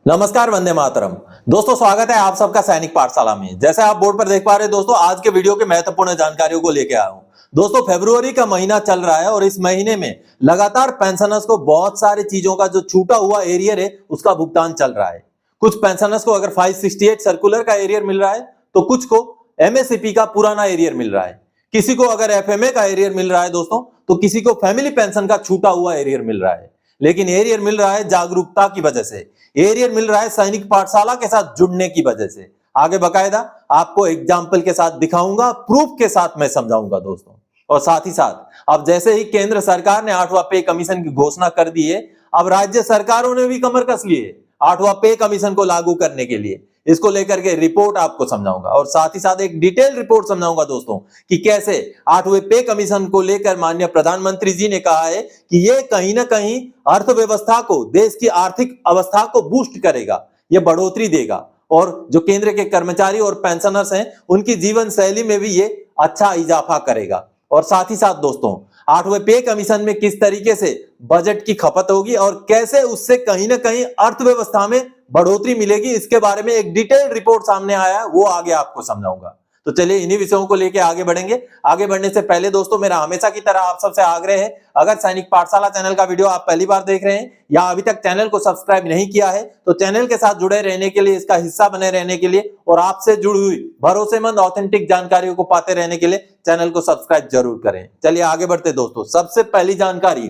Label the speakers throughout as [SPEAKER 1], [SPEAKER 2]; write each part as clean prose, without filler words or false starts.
[SPEAKER 1] नमस्कार, वंदे मातरम। दोस्तों, स्वागत है आप सबका सैनिक पाठशाला में। जैसे आप बोर्ड पर देख पा रहे हैं दोस्तों, आज के वीडियो के महत्वपूर्ण जानकारियों को लेके आया हूं। दोस्तों, फरवरी का महीना चल रहा है और इस महीने में लगातार पेंशनर्स को बहुत सारी चीजों का जो छूटा हुआ एरियर है उसका भुगतान चल रहा है। कुछ पेंशनर्स को अगर 568 सर्कुलर का एरियर मिल रहा है तो कुछ को एमएससीपी का पुराना एरियर मिल रहा है। किसी को अगर एफएमए का एरियर मिल रहा है दोस्तों, तो किसी को फैमिली पेंशन का छूटा हुआ एरियर मिल रहा है। लेकिन एरियर मिल रहा है जागरूकता की वजह से, एरियर मिल रहा है सैनिक पाठशाला के साथ जुड़ने की वजह से। आगे बकायदा आपको एग्जाम्पल के साथ दिखाऊंगा, प्रूफ के साथ मैं समझाऊंगा दोस्तों। और साथ ही साथ अब जैसे ही केंद्र सरकार ने 8वां पे कमीशन की घोषणा कर दी है, अब राज्य सरकारों ने भी कमर कस ली है 8वां पे कमीशन को लागू करने के लिए। इसको लेकर के रिपोर्ट आपको समझाऊंगा और साथ ही साथ एक डिटेल रिपोर्ट समझाऊंगा दोस्तों कि कैसे 8वें पे कमीशन को लेकर माननीय प्रधानमंत्री जी ने कहा है कि ये कहीं ना कहीं अर्थव्यवस्था को, देश की आर्थिक अवस्था को बूस्ट करेगा, ये बढ़ोतरी देगा और जो केंद्र के कर्मचारी और पेंशनर्स हैं उनकी जीवन शैली में भी ये अच्छा इजाफा करेगा। और साथ ही साथ दोस्तों, 8वें पे कमीशन में किस तरीके से बजट की खपत होगी और कैसे उससे कहीं ना कहीं अर्थव्यवस्था में बढ़ोतरी मिलेगी, इसके बारे में एक डिटेल रिपोर्ट सामने आया है, वो आगे आपको समझाऊंगा। तो चलिए इन्हीं विषयों को लेकर आगे बढ़ेंगे। आगे बढ़ने से पहले दोस्तों, मेरा हमेशा की तरह आप सबसे आग्रह है, अगर सैनिक पाठशाला चैनल का वीडियो आप पहली बार देख रहे हैं या अभी तक चैनल को सब्सक्राइब नहीं किया है तो चैनल के साथ जुड़े रहने के लिए, इसका हिस्सा बने रहने के लिए और आपसे जुड़ी हुई भरोसेमंद ऑथेंटिक जानकारियों को पाते रहने के लिए चैनल को सब्सक्राइब जरूर करें। चलिए आगे बढ़ते दोस्तों। सबसे पहली जानकारी,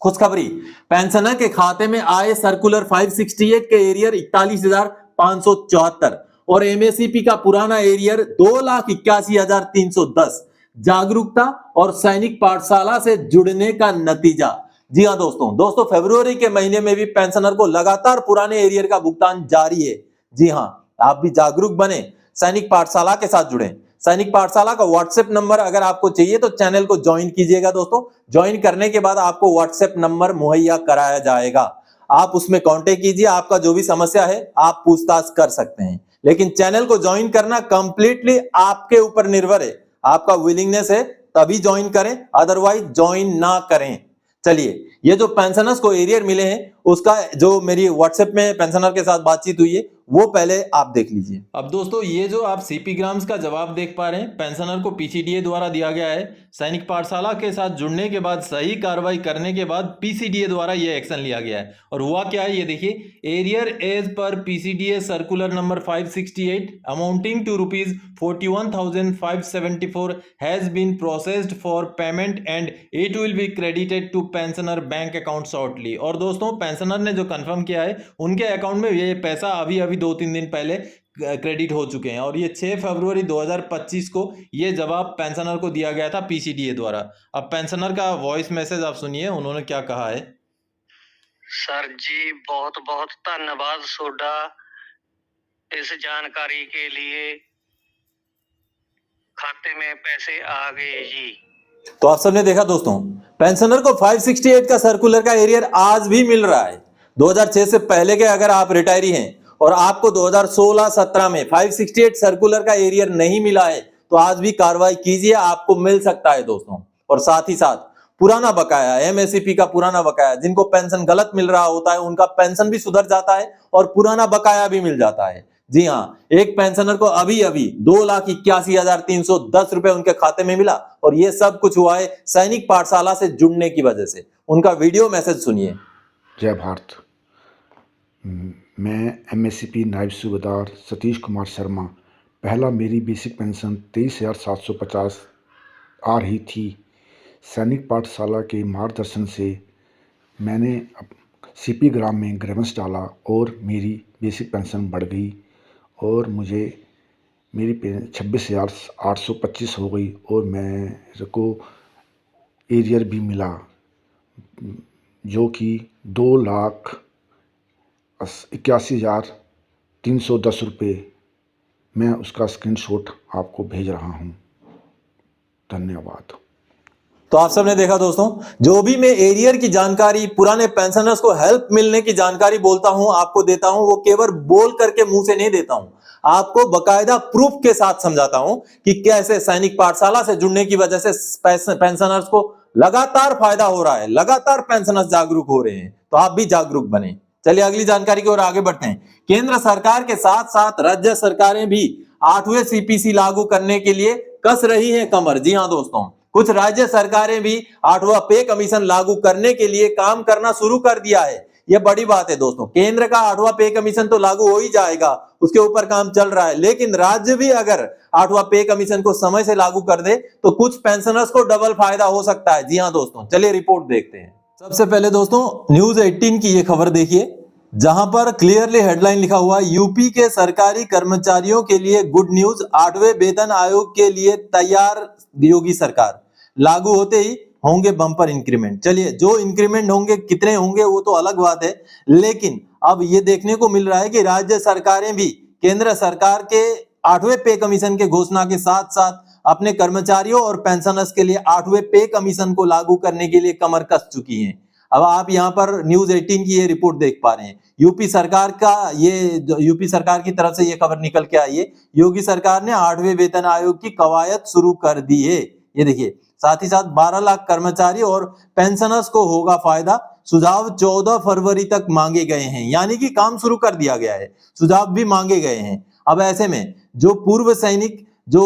[SPEAKER 1] खुशखबरी, पेंशनर के खाते में आए सर्कुलर 568 के एरियर 41,574 और एमएससीपी का पुराना एरियर 2,81,310। जागरूकता और सैनिक पाठशाला से जुड़ने का नतीजा। जी हां दोस्तों, फरवरी के महीने में भी पेंशनर को लगातार पुराने एरियर का भुगतान जारी है। जी हां, आप भी जागरूक बने, सैनिक पाठशाला के साथ जुड़े। सैनिक पाठशाला का व्हाट्सएप नंबर अगर आपको चाहिए तो चैनल को ज्वाइन कीजिएगा दोस्तों। ज्वाइन करने के बाद आपको व्हाट्सएप नंबर मुहैया कराया जाएगा, आप उसमें कांटेक्ट कीजिए। आपका जो भी समस्या है आप पूछताछ कर सकते हैं, लेकिन चैनल को ज्वाइन करना कंप्लीटली आपके ऊपर निर्भर है। आपका विलिंगनेस है तभी ज्वाइन करें, अदरवाइज ज्वाइन ना करें। चलिए, ये जो पेंशनर्स को एरियर मिले हैं उसका जो मेरी व्हाट्सएप में पेंशनर के साथ बातचीत हुई है वो पहले आप देख लीजिए। अब दोस्तों, ये जो आप सीपी ग्राम्स का जवाब देख पा रहे हैं, पेंशनर को पीसीडीए द्वारा दिया गया है। सैनिक पाठशाला के साथ जुड़ने के बाद, सही कार्रवाई करने के बाद पीसीडीए द्वारा ये एक्शन लिया गया है। और हुआ क्या है ये देखिए, arrear as per PCDA circular number 568 amounting to ₹41,574 has been processed for payment and it will be credited to pensioner bank account shortly. और दोस्तों, पेंशनर ने जो कंफर्म किया है उनके अकाउंट में ये पैसा अभी 2-3 दिन पहले क्रेडिट हो चुके हैं। और ये 6 फरवरी 2025 को ये जवाब पेंशनर को दिया गया था पीसीडीए द्वारा। अब पेंशनर का वॉइस मैसेज आप सुनिए, उन्होंने क्या कहा है।
[SPEAKER 2] सर जी, बहुत बहुत धन्यवाद सोडा इस जानकारी के लिए। खाते में पैसे आ गए जी।
[SPEAKER 1] तो आप सबने देखा दोस्तों, पेंशनर को 568 का सर्कुलर का एरियर आज भी मिल रहा है। 2006 से पहले के अगर आप रिटायरी हैं और आपको 2016-17 में 568 सर्कुलर का एरियर नहीं मिला है तो आज भी कार्रवाई कीजिए, आपको मिल सकता है दोस्तों। और साथ ही साथ पुराना बकाया, एमएससीपी का पुराना बकाया, जिनको पेंशन गलत मिल रहा होता है उनका पेंशन भी सुधर जाता है और पुराना बकाया भी मिल जाता है। जी हाँ, एक पेंशनर को अभी 2,81,310 रुपए उनके खाते में मिला और ये सब कुछ हुआ है सैनिक पाठशाला से जुड़ने की वजह से। उनका वीडियो मैसेज सुनिए।
[SPEAKER 3] जय भारत। मैं एमएससीपी नायब सूबेदार सतीश कुमार शर्मा। पहला मेरी बेसिक पेंशन 23,750 आ रही थी। सैनिक पाठशाला के मार्गदर्शन से मैंने सीपी ग्राम में ग्रेवेंस डाला और मेरी बेसिक पेंशन बढ़ गई और मुझे मेरी 26,825 हो गई और मेरे को एरियर भी मिला जो कि 2,81,310 रुपये। मैं उसका स्क्रीनशॉट आपको भेज रहा हूं। धन्यवाद।
[SPEAKER 1] तो आप सबने देखा दोस्तों, जो भी मैं एरियर की जानकारी, पुराने पेंशनर्स को हेल्प मिलने की जानकारी बोलता हूं, आपको देता हूं, वो केवल बोल करके मुंह से नहीं देता हूं, आपको बकायदा प्रूफ के साथ समझाता हूं कि कैसे सैनिक पाठशाला से जुड़ने की वजह से पेंशनर्स को लगातार फायदा हो रहा है, लगातार पेंशनर्स जागरूक हो रहे हैं। तो आप भी जागरूक बने। चलिए अगली जानकारी की ओर आगे बढ़ते हैं। केंद्र सरकार के साथ साथ राज्य सरकारें भी 8वें सीपीसी लागू करने के लिए कस रही हैं कमर। जी हां दोस्तों, कुछ राज्य सरकारें भी 8वां पे कमीशन लागू करने के लिए काम करना शुरू कर दिया है। यह बड़ी बात है दोस्तों। केंद्र का 8वां पे कमीशन तो लागू हो ही जाएगा, उसके ऊपर काम चल रहा है, लेकिन राज्य भी अगर 8वां पे कमीशन को समय से लागू कर दे तो कुछ पेंशनर्स को डबल फायदा हो सकता है। जी हां दोस्तों, चलिए रिपोर्ट देखते हैं। सबसे पहले दोस्तों न्यूज 18 की यह खबर देखिए, जहां पर क्लियरली हेडलाइन लिखा हुआ है, यूपी के सरकारी कर्मचारियों के लिए गुड न्यूज, 8वें वेतन आयोग के लिए तैयार योगी सरकार, लागू होते ही होंगे बम्पर इंक्रीमेंट। चलिए, जो इंक्रीमेंट होंगे कितने होंगे वो तो अलग बात है, लेकिन अब ये देखने को मिल रहा है कि राज्य सरकारें भी केंद्र सरकार के 8वें पे कमीशन के घोषणा के साथ साथ अपने कर्मचारियों और पेंशनर्स के लिए 8वें पे कमीशन को लागू करने के लिए कमर कस चुकी हैं। अब आप यहाँ पर न्यूज 18 की ये रिपोर्ट देख पा रहे हैं। यूपी सरकार की तरफ से ये खबर निकल के आई है, योगी सरकार ने 8वें वेतन आयोग की कवायद शुरू कर दी है। ये देखिए, साथ ही साथ 12 लाख कर्मचारी और पेंशनर्स को होगा फायदा। सुझाव 14 फरवरी तक मांगे गए हैं, यानी कि काम शुरू कर दिया गया है, सुझाव भी मांगे गए हैं। अब ऐसे में जो पूर्व सैनिक जो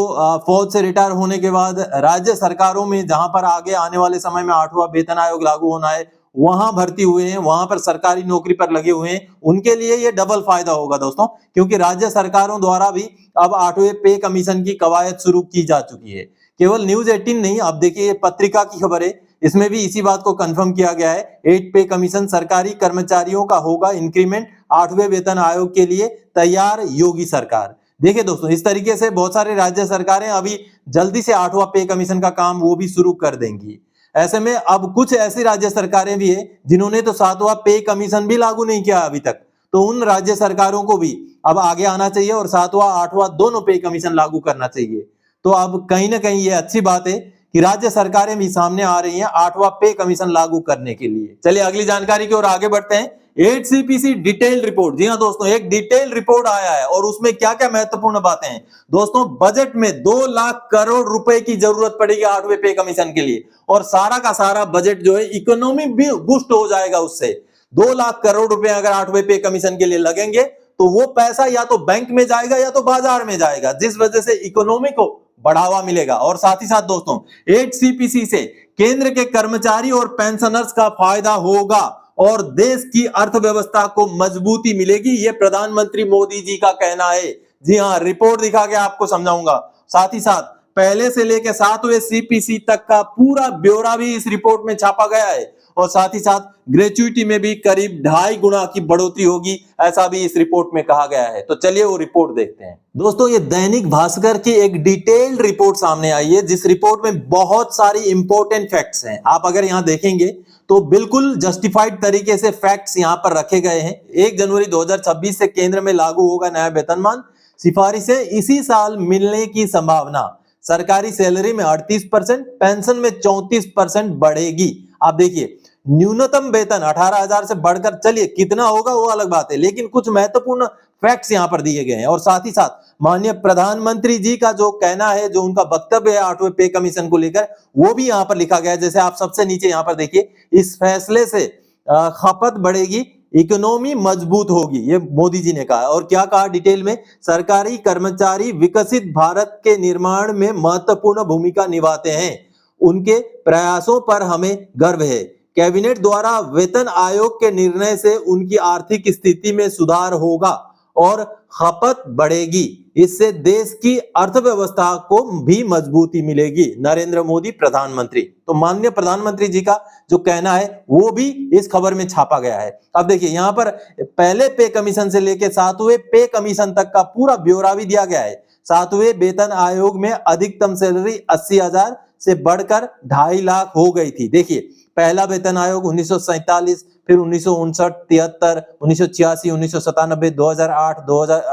[SPEAKER 1] फौज से रिटायर होने के बाद राज्य सरकारों में जहां पर आगे आने वाले समय में 8वां वेतन आयोग लागू होना है, वहां भर्ती हुए हैं, वहां पर सरकारी नौकरी पर लगे हुए हैं, उनके लिए ये डबल फायदा होगा दोस्तों, क्योंकि राज्य सरकारों द्वारा भी अब 8वें पे कमीशन की कवायद शुरू की जा चुकी है। केवल न्यूज 18 नहीं, अब देखिए पत्रिका की खबर है, इसमें भी इसी बात को कंफर्म किया गया है। 8 पे कमीशन सरकारी कर्मचारियों का होगा इंक्रीमेंट, 8वें वेतन आयोग के लिए तैयार योगी सरकार। देखिए दोस्तों, इस तरीके से बहुत सारे राज्य सरकारें अभी जल्दी से 8वां पे कमीशन का काम वो भी शुरू कर देंगी। ऐसे में अब कुछ ऐसी राज्य सरकारें भी है जिन्होंने तो 7वां पे कमीशन भी लागू नहीं किया अभी तक, तो उन राज्य सरकारों को भी अब आगे आना चाहिए और 7वां 8वां दोनों पे कमीशन लागू करना चाहिए। तो अब कहीं ना कहीं ये अच्छी बात है कि राज्य सरकारें भी सामने आ रही हैं 8वां पे कमीशन लागू करने के लिए। चलिए अगली जानकारी की ओर आगे बढ़ते हैं। 8 सीपीसी डिटेल रिपोर्ट। जी हां दोस्तों, एक डिटेल रिपोर्ट आया है और उसमें क्या क्या महत्वपूर्ण बातें हैं दोस्तों। बजट में 2 लाख करोड़ रुपए की जरूरत पड़ेगी 8वें पे कमीशन के लिए, और सारा का सारा बजट जो है इकोनॉमी भी बूस्ट हो जाएगा उससे। 2 लाख करोड़ रुपए अगर 8वें पे कमीशन के लिए लगेंगे तो वो पैसा या तो बैंक में जाएगा या तो बाजार में जाएगा, जिस वजह से इकोनॉमी को बढ़ावा मिलेगा। और साथ ही साथ दोस्तों 8 सीपीसी से केंद्र के कर्मचारी और पेंशनर्स का फायदा होगा और देश की अर्थव्यवस्था को मजबूती मिलेगी, ये प्रधानमंत्री मोदी जी का कहना है। जी हां, रिपोर्ट दिखा के आपको समझाऊंगा। साथ ही साथ पहले से लेकर 7वें सीपीसी तक का पूरा ब्यौरा भी इस रिपोर्ट में छापा गया है, और साथ ही साथ ग्रेच्युटी में भी करीब 2.5 गुना की बढ़ोतरी होगी, ऐसा भी इस रिपोर्ट में कहा गया है। तो चलिए वो रिपोर्ट देखते हैं। दोस्तों, ये दैनिक भास्कर की एक डिटेल्ड रिपोर्ट सामने आई है, जिस रिपोर्ट में बहुत सारी इंपॉर्टेंट फैक्ट्स हैं। आप अगर यहां देखेंगे तो बिल्कुल जस्टिफाइड तरीके से फैक्ट्स यहां पर रखे गए हैं। 1 जनवरी 2026 से केंद्र में लागू होगा नया वेतनमान, सिफारिशें इसी साल मिलने की संभावना, सरकारी सैलरी में 38%, पेंशन में 34% बढ़ेगी। आप देखिए, न्यूनतम वेतन 18,000 से बढ़कर, चलिए कितना होगा वो अलग बात है, लेकिन कुछ महत्वपूर्ण फैक्ट्स यहां पर दिए गए हैं। और साथ ही साथ माननीय प्रधानमंत्री जी का जो कहना है, जो उनका वक्तव्य है 8वें पे कमीशन को लेकर, वो भी यहां पर लिखा गया है। जैसे आप सबसे नीचे यहां पर देखिए, इस फैसले से खपत बढ़ेगी, इकोनॉमी मजबूत होगी, ये मोदी जी ने कहा। और क्या कहा डिटेल में, सरकारी कर्मचारी विकसित भारत के निर्माण में महत्वपूर्ण भूमिका निभाते हैं, उनके प्रयासों पर हमें गर्व है। कैबिनेट द्वारा वेतन आयोग के निर्णय से उनकी आर्थिक स्थिति में सुधार होगा और खपत बढ़ेगी, इससे देश की अर्थव्यवस्था को भी मजबूती मिलेगी। नरेंद्र मोदी प्रधानमंत्री, तो माननीय प्रधानमंत्री जी का जो कहना है वो भी इस खबर में छापा गया है। अब देखिए, यहां पर पहले पे कमीशन से लेकर 7वें पे कमीशन तक का पूरा ब्यौरा भी दिया गया है। 7वें वेतन आयोग में अधिकतम सैलरी 80,000 से बढ़कर 2.5 लाख हो गई थी। देखिए, पहला वेतन आयोग 1947, फिर 1959, 73, 1986, 1997, 2008,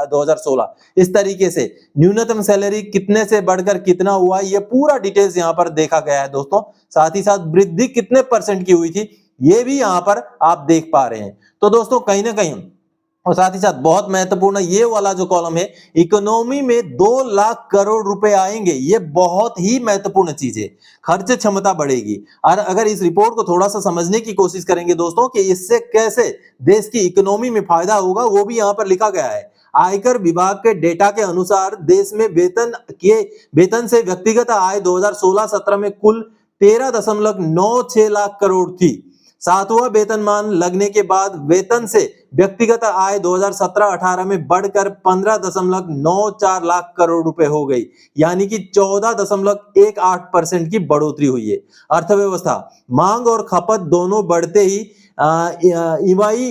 [SPEAKER 1] 2016, इस तरीके से न्यूनतम सैलरी कितने से बढ़कर कितना हुआ, ये पूरा डिटेल्स यहाँ पर देखा गया है दोस्तों। साथ ही साथ वृद्धि कितने % की हुई थी, ये भी यहाँ पर आप देख पा रहे हैं। तो दोस्तों, कहीं ना कहीं और साथ ही साथ बहुत महत्वपूर्ण ये वाला जो कॉलम है, इकोनॉमी में 2 लाख करोड़ रुपए आएंगे। ये बहुत ही महत्वपूर्ण चीज है। खर्च क्षमता बढ़ेगी। और अगर इस रिपोर्ट को थोड़ा सा समझने की कोशिश करेंगे दोस्तों कि इससे कैसे देश की इकोनॉमी में फायदा होगा, वो भी यहाँ पर लिखा गया है। आयकर विभाग के डेटा के अनुसार देश में वेतन से व्यक्तिगत आय 2016-17 में कुल 13.96 लाख करोड़ थी। 7वां वेतनमान लगने के बाद वेतन से व्यक्तिगत आय 2017-18 में बढ़कर 15.94 लाख करोड़ रुपए हो गई, यानी कि 14.18% की बढ़ोतरी हुई है। अर्थव्यवस्था, मांग और खपत दोनों बढ़ते ही ईवाई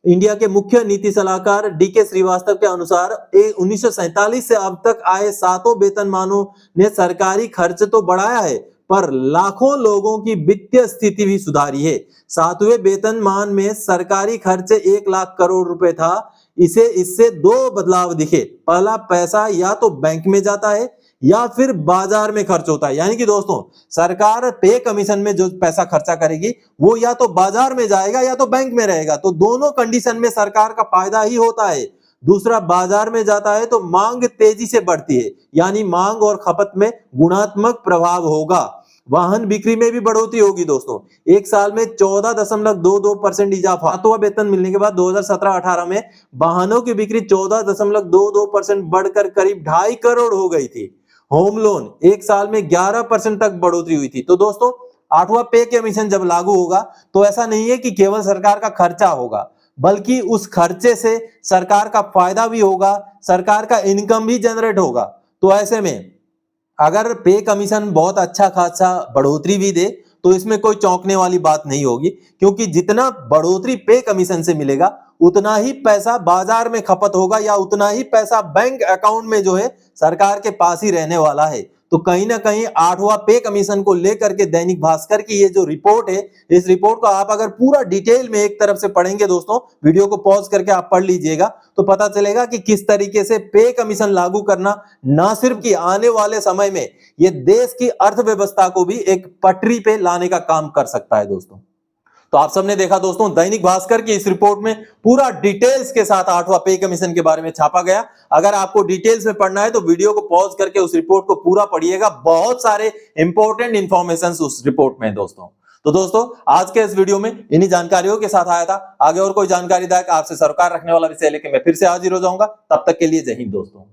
[SPEAKER 1] इंडिया के मुख्य नीति सलाहकार डीके श्रीवास्तव के अनुसार 1947 से अब तक आए 7 वेतनमानों ने सरकारी खर्च तो बढ़ाया है, पर लाखों लोगों की वित्तीय स्थिति भी सुधारी है। 7वें वेतनमान में सरकारी खर्च 1 लाख करोड़ रुपए था। इससे 2 बदलाव दिखे। पहला, पैसा या तो बैंक में जाता है या फिर बाजार में खर्च होता है। यानी कि दोस्तों, सरकार पे कमीशन में जो पैसा खर्चा करेगी वो या तो बाजार में जाएगा या तो बैंक में रहेगा। तो दोनों कंडीशन में सरकार का फायदा ही होता है। दूसरा, बाजार में जाता है तो मांग तेजी से बढ़ती है, यानी मांग और खपत में गुणात्मक प्रभाव होगा। वाहन बिक्री में भी बढ़ोतरी होगी दोस्तों। एक साल में 14.22% इजाफा। 7वां वेतन मिलने के बाद 2017-18 में वाहनों की बिक्री 14.22% बढ़कर करीब 2.5 करोड़ हो गई थी। होम लोन एक साल में 11% तक बढ़ोतरी हुई थी। तो दोस्तों, 8वां पे कमीशन जब लागू होगा तो ऐसा नहीं है कि केवल सरकार का खर्चा होगा, बल्कि उस खर्चे से सरकार का फायदा भी होगा, सरकार का इनकम भी जनरेट होगा। तो ऐसे में अगर पे कमीशन बहुत अच्छा खासा बढ़ोतरी भी दे तो इसमें कोई चौंकने वाली बात नहीं होगी, क्योंकि जितना बढ़ोतरी पे कमीशन से मिलेगा उतना ही पैसा बाजार में खपत होगा या उतना ही पैसा बैंक अकाउंट में जो है सरकार के पास ही रहने वाला है। तो कहीं ना कहीं 8वां पे कमीशन को लेकर के दैनिक भास्कर की ये जो रिपोर्ट है, इस रिपोर्ट को आप अगर पूरा डिटेल में एक तरफ से पढ़ेंगे दोस्तों, वीडियो को पॉज करके आप पढ़ लीजिएगा तो पता चलेगा कि किस तरीके से पे कमीशन लागू करना ना सिर्फ कि आने वाले समय में ये देश की अर्थव्यवस्था को भी एक पटरी पे लाने का काम कर सकता है दोस्तों। तो आप सबने देखा दोस्तों, दैनिक भास्कर की इस रिपोर्ट में पूरा डिटेल्स के साथ 8वां पे कमीशन के बारे में छापा गया। अगर आपको डिटेल्स में पढ़ना है तो वीडियो को पॉज करके उस रिपोर्ट को पूरा पढ़िएगा। बहुत सारे इंपॉर्टेंट इंफॉर्मेशन उस रिपोर्ट में है दोस्तों। तो दोस्तों, आज के इस वीडियो में इन्हीं जानकारियों के साथ आया था। आगे और कोई जानकारीदायक आपसे सरोकार रखने वाला विषय लेके मैं फिर से हाजिर हो जाऊंगा। तब तक के लिए जय हिंद दोस्तों।